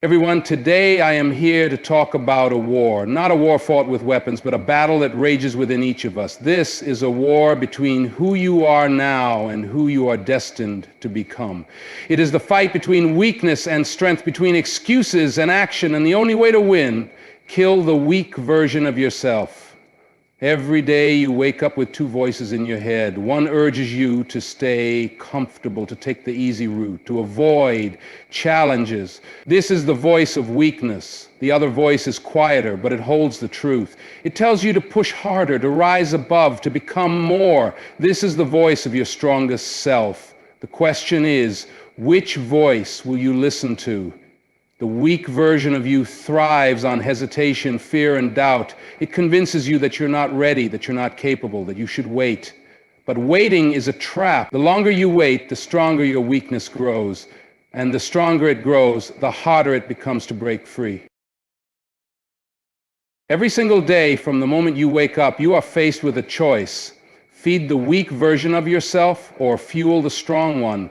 Everyone, today I am here to talk about a war, not a war fought with weapons, but a battle that rages within each of us. This is a war between who you are now and who you are destined to become. It is the fight between weakness and strength, between excuses and action, and the only way to win, kill the weak version of yourself. Every day you wake up with two voices in your head. One urges you to stay comfortable, to take the easy route, to avoid challenges. This is the voice of weakness. The other voice is quieter, but it holds the truth. It tells you to push harder, to rise above, to become more. This is the voice of your strongest self. The question is, which voice will you listen to? The weak version of you thrives on hesitation, fear, and doubt. It convinces you that you're not ready, that you're not capable, that you should wait. But waiting is a trap. The longer you wait, the stronger your weakness grows. And the stronger it grows, the harder it becomes to break free. Every single day, from the moment you wake up, you are faced with a choice. Feed the weak version of yourself or fuel the strong one.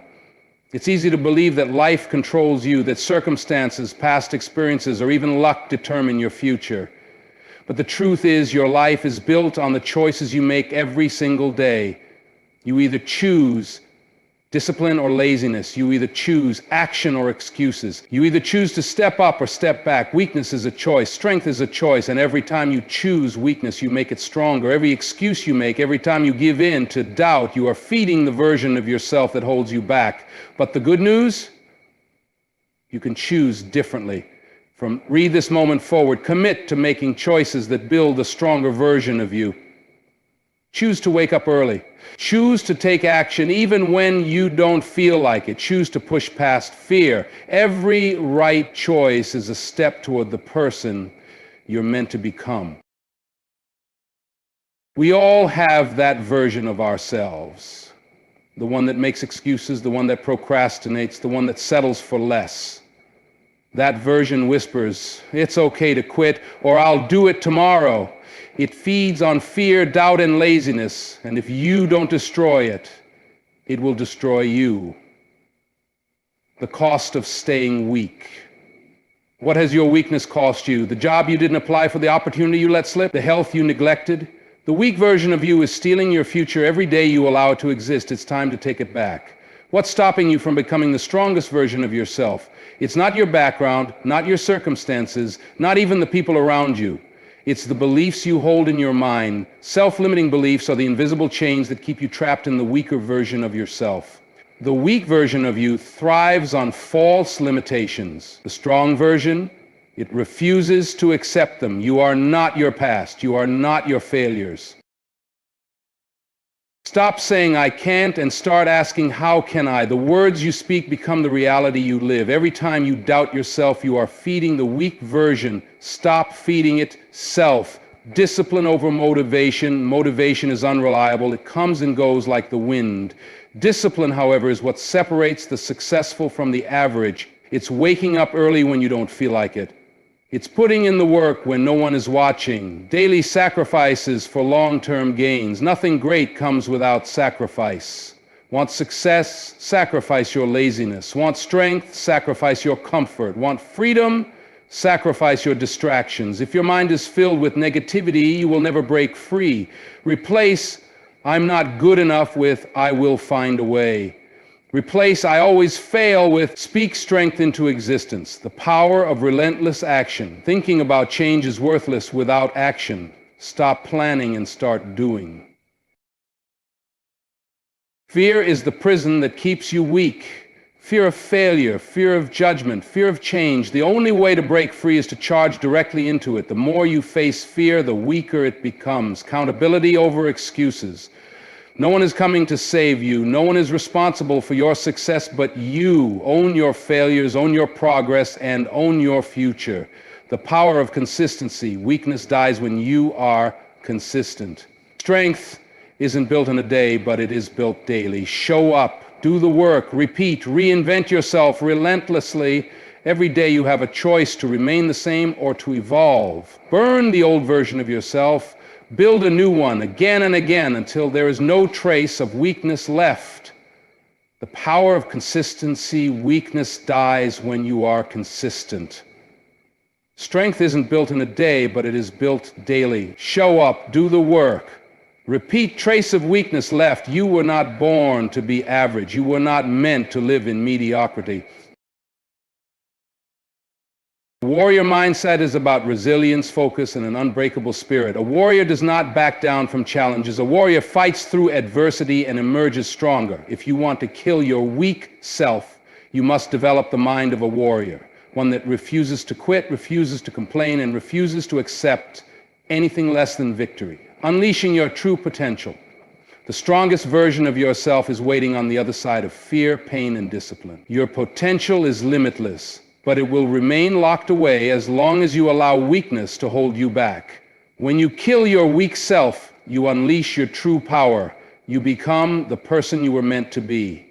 It's easy to believe that life controls you, that circumstances, past experiences, or even luck determine your future. But the truth is, your life is built on the choices you make every single day. You either choose discipline or laziness. You either choose action or excuses. You either choose to step up or step back. Weakness is a choice. Strength is a choice. And every time you choose weakness, you make it stronger. Every excuse you make, every time you give in to doubt, you are feeding the version of yourself that holds you back. But the good news? You can choose differently. From this moment forward, commit to making choices that build a stronger version of you. Choose to wake up early. Choose to take action even when you don't feel like it. Choose to push past fear. Every right choice is a step toward the person you're meant to become. We all have that version of ourselves. The one that makes excuses, the one that procrastinates, the one that settles for less. That version whispers, "It's okay to quit," or "I'll do it tomorrow." It feeds on fear, doubt, and laziness, and if you don't destroy it, it will destroy you. The cost of staying weak. What has your weakness cost you? The job you didn't apply for, the opportunity you let slip, the health you neglected? The weak version of you is stealing your future every day you allow it to exist. It's time to take it back. What's stopping you from becoming the strongest version of yourself? It's not your background, not your circumstances, not even the people around you. It's the beliefs you hold in your mind. Self-limiting beliefs are the invisible chains that keep you trapped in the weaker version of yourself. The weak version of you thrives on false limitations. The strong version, it refuses to accept them. You are not your past. You are not your failures. Stop saying "I can't" and start asking "How can I?" The words you speak become the reality you live. Every time you doubt yourself, you are feeding the weak version. Stop feeding it self. Discipline over motivation. Motivation is unreliable. It comes and goes like the wind. Discipline, however, is what separates the successful from the average. It's waking up early when you don't feel like it. It's putting in the work when no one is watching. Daily sacrifices for long-term gains. Nothing great comes without sacrifice. Want success? Sacrifice your laziness. Want strength? Sacrifice your comfort. Want freedom? Sacrifice your distractions. If your mind is filled with negativity, you will never break free. Replace "I'm not good enough" with "I will find a way." Replace "I always fail" with "speak strength into existence." The power of relentless action. Thinking about change is worthless without action. Stop planning and start doing. Fear is the prison that keeps you weak. Fear of failure, fear of judgment, fear of change. The only way to break free is to charge directly into it. The more you face fear, the weaker it becomes. Accountability over excuses. No one is coming to save you. No one is responsible for your success but you. Own your failures, own your progress, and own your future. The power of consistency. Weakness dies when you are consistent. Strength isn't built in a day, but it is built daily. Show up, do the work, repeat, reinvent yourself relentlessly. Every day you have a choice to remain the same or to evolve. Burn the old version of yourself. Build a new one again and again until there is no trace of weakness left. The power of consistency. Weakness dies when you are consistent. Strength isn't built in a day, but it is built daily. Show up, do the work. Repeat trace of weakness left. You were not born to be average. You were not meant to live in mediocrity. Warrior mindset is about resilience, focus, and an unbreakable spirit. A warrior does not back down from challenges. A warrior fights through adversity and emerges stronger. If you want to kill your weak self, you must develop the mind of a warrior, one that refuses to quit, refuses to complain, and refuses to accept anything less than victory. Unleashing your true potential. The strongest version of yourself is waiting on the other side of fear, pain, and discipline. Your potential is limitless, but it will remain locked away as long as you allow weakness to hold you back. When you kill your weak self, you unleash your true power. You become the person you were meant to be,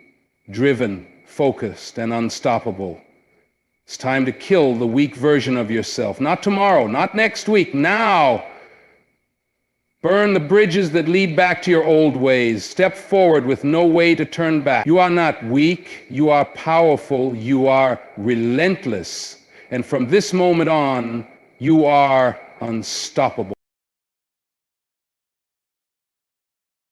driven, focused, and unstoppable. It's time to kill the weak version of yourself. Not tomorrow, not next week, now. Burn the bridges that lead back to your old ways. Step forward with no way to turn back. You are not weak, you are powerful, you are relentless. And from this moment on, you are unstoppable.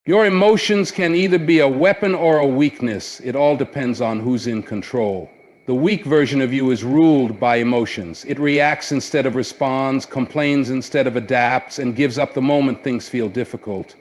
Your emotions can either be a weapon or a weakness. It all depends on who's in control. The weak version of you is ruled by emotions. It reacts instead of responds, complains instead of adapts, and gives up the moment things feel difficult.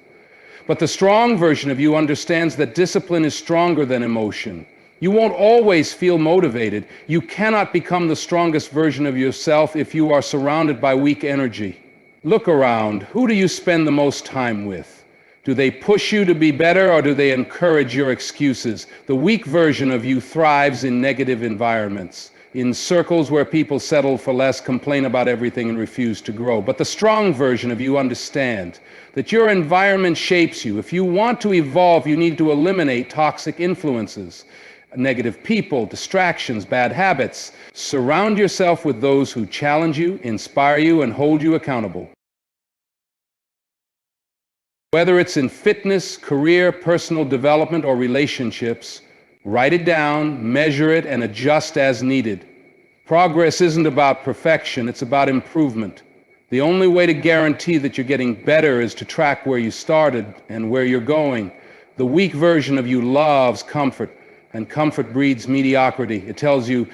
But the strong version of you understands that discipline is stronger than emotion. You won't always feel motivated. You cannot become the strongest version of yourself if you are surrounded by weak energy. Look around. Who do you spend the most time with? Do they push you to be better, or do they encourage your excuses? The weak version of you thrives in negative environments, in circles where people settle for less, complain about everything, and refuse to grow. But the strong version of you understands that your environment shapes you. If you want to evolve, you need to eliminate toxic influences, negative people, distractions, bad habits. Surround yourself with those who challenge you, inspire you, and hold you accountable. Whether it's in fitness, career, personal development, or relationships, write it down, measure it, and adjust as needed. Progress isn't about perfection, it's about improvement. The only way to guarantee that you're getting better is to track where you started and where you're going. The weak version of you loves comfort, and comfort breeds mediocrity. It tells you,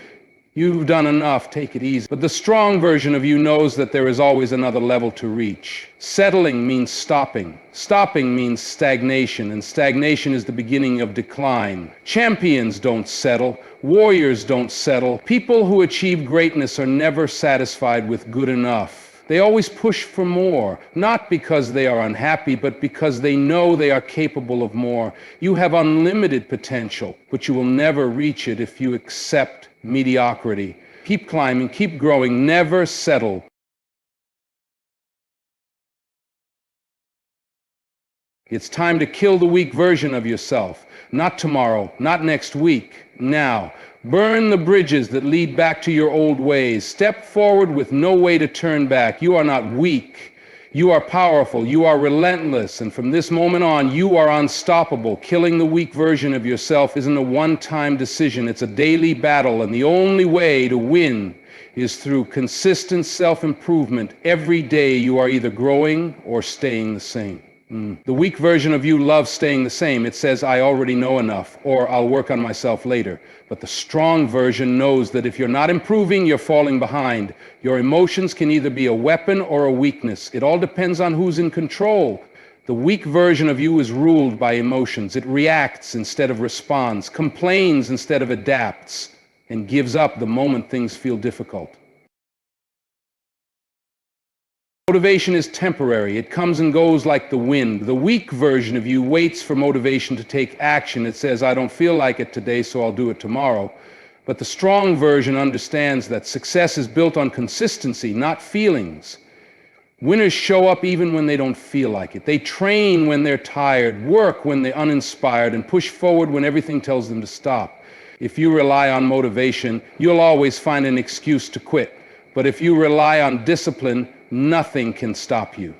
you've done enough, take it easy. But the strong version of you knows that there is always another level to reach. Settling means stopping. Stopping means stagnation, and stagnation is the beginning of decline. Champions don't settle. Warriors don't settle. People who achieve greatness are never satisfied with good enough. They always push for more, not because they are unhappy, but because they know they are capable of more. You have unlimited potential, but you will never reach it if you accept mediocrity. Keep climbing, keep growing, never settle. It's time to kill the weak version of yourself. Not tomorrow, not next week, now. Burn the bridges that lead back to your old ways. Step forward with no way to turn back. You are not weak. You are powerful. You are relentless. And from this moment on, you are unstoppable. Killing the weak version of yourself isn't a one-time decision. It's a daily battle. And the only way to win is through consistent self-improvement. Every day you are either growing or staying the same. The weak version of you loves staying the same. It says, I already know enough, or I'll work on myself later. But the strong version knows that if you're not improving, you're falling behind. Your emotions can either be a weapon or a weakness. It all depends on who's in control. The weak version of you is ruled by emotions. It reacts instead of responds, complains instead of adapts, and gives up the moment things feel difficult. Motivation is temporary. It comes and goes like the wind. The weak version of you waits for motivation to take action. It says, I don't feel like it today, so I'll do it tomorrow. But the strong version understands that success is built on consistency, not feelings. Winners show up even when they don't feel like it. They train when they're tired, work when they're uninspired, and push forward when everything tells them to stop. If you rely on motivation, you'll always find an excuse to quit. But if you rely on discipline, nothing can stop you.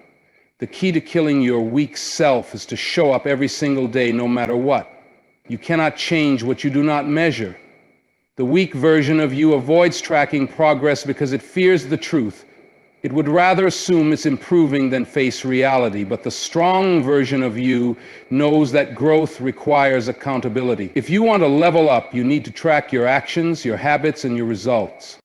The key to killing your weak self is to show up every single day, no matter what. You cannot change what you do not measure. The weak version of you avoids tracking progress because it fears the truth. It would rather assume it's improving than face reality. But the strong version of you knows that growth requires accountability. If you want to level up, you need to track your actions, your habits, and your results.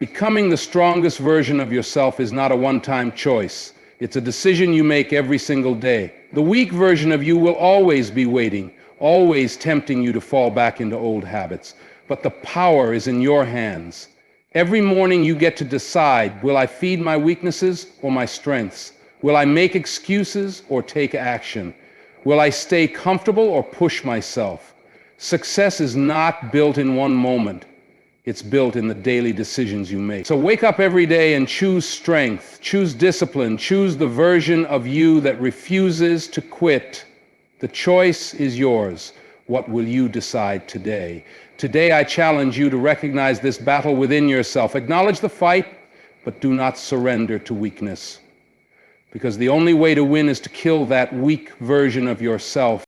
Becoming the strongest version of yourself is not a one-time choice. It's a decision you make every single day. The weak version of you will always be waiting, always tempting you to fall back into old habits. But the power is in your hands. Every morning you get to decide, will I feed my weaknesses or my strengths? Will I make excuses or take action? Will I stay comfortable or push myself? Success is not built in one moment. It's built in the daily decisions you make. So wake up every day and choose strength, choose discipline, choose the version of you that refuses to quit. The choice is yours. What will you decide today? Today I challenge you to recognize this battle within yourself. Acknowledge the fight, but do not surrender to weakness. Because the only way to win is to kill that weak version of yourself.